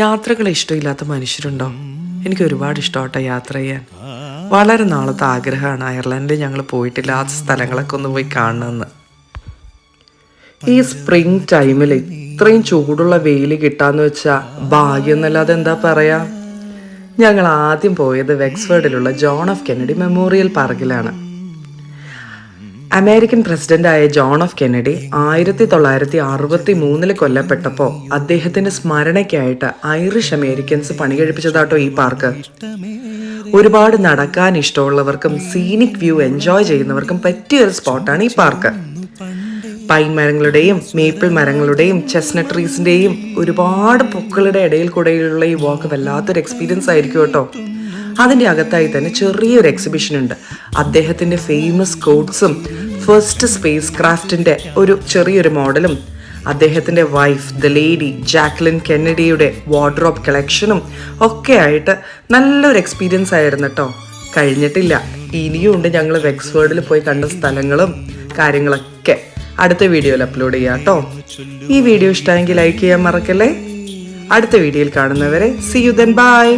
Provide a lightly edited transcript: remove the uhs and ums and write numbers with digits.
യാത്രകൾ ഇഷ്ടമില്ലാത്ത മനുഷ്യരുണ്ടോ? എനിക്ക് ഒരുപാട് ഇഷ്ടമാട്ടോ യാത്ര ചെയ്യാൻ. വളരെ നാളത്തെ ആഗ്രഹമാണ് അയർലൻഡിൽ ഞങ്ങൾ പോയിട്ടില്ലാത്ത സ്ഥലങ്ങളൊക്കെ ഒന്ന് പോയി കാണണമെന്ന്. ഈ സ്പ്രിംഗ് ടൈമിൽ ഇത്രയും ചൂടുള്ള വെയിൽ കിട്ടാന്ന് വെച്ചാൽ ഭാഗ്യം എന്നല്ലാതെ എന്താ പറയാ. ഞങ്ങൾ ആദ്യം പോയത് വെക്സ്ഫോർഡിലുള്ള ജോൺ എഫ് കെന്നഡി മെമ്മോറിയൽ പാർക്കിലാണ്. അമേരിക്കൻ പ്രസിഡന്റായ ജോൺ എഫ് കെന്നഡി 1963 കൊല്ലപ്പെട്ടപ്പോൾ അദ്ദേഹത്തിന്റെ സ്മരണയ്ക്കായിട്ട് ഐറിഷ് അമേരിക്കൻസ് പണി കഴിപ്പിച്ചതാട്ടോ ഈ പാർക്ക്. ഒരുപാട് നടക്കാൻ ഇഷ്ടമുള്ളവർക്കും സീനിക് വ്യൂ എൻജോയ് ചെയ്യുന്നവർക്കും പറ്റിയ ഒരു സ്പോട്ടാണ് ഈ പാർക്ക്. പൈൻ മരങ്ങളുടെയും മേപ്പിൾ മരങ്ങളുടെയും ചെസ്നട്ട് ട്രീസിന്റെയും ഒരുപാട് പൂക്കളുടെ ഇടയിൽ കൂടെയുള്ള ഈ വാക്ക് വല്ലാത്തൊരു എക്സ്പീരിയൻസ് ആയിരിക്കും കേട്ടോ. അതിൻ്റെ അകത്തായി തന്നെ ചെറിയൊരു എക്സിബിഷൻ ഉണ്ട്. അദ്ദേഹത്തിൻ്റെ ഫേമസ് കോട്ട്സും ഫസ്റ്റ് സ്പേസ് ക്രാഫ്റ്റിൻ്റെ ഒരു ചെറിയൊരു മോഡലും അദ്ദേഹത്തിൻ്റെ വൈഫ് ദ ലേഡി ജാക്ലിൻ കെന്നഡിയുടെ വാർഡ്രോബ് കളക്ഷനും ഒക്കെ ആയിട്ട് നല്ലൊരു എക്സ്പീരിയൻസ് ആയിരുന്നു കേട്ടോ. കഴിഞ്ഞിട്ടില്ല, ഇനിയും ഉണ്ട് ഞങ്ങൾ വെക്സ്ഫോർഡിൽ പോയി കണ്ട സ്ഥലങ്ങളും കാര്യങ്ങളൊക്കെ അടുത്ത വീഡിയോയിൽ അപ്ലോഡ് ചെയ്യാം കേട്ടോ. ഈ വീഡിയോ ഇഷ്ടമെങ്കിൽ ലൈക്ക് ചെയ്യാൻ മറക്കല്ലേ. അടുത്ത വീഡിയോയിൽ കാണുന്നവരെ സീ യു ദെൻ ബൈ.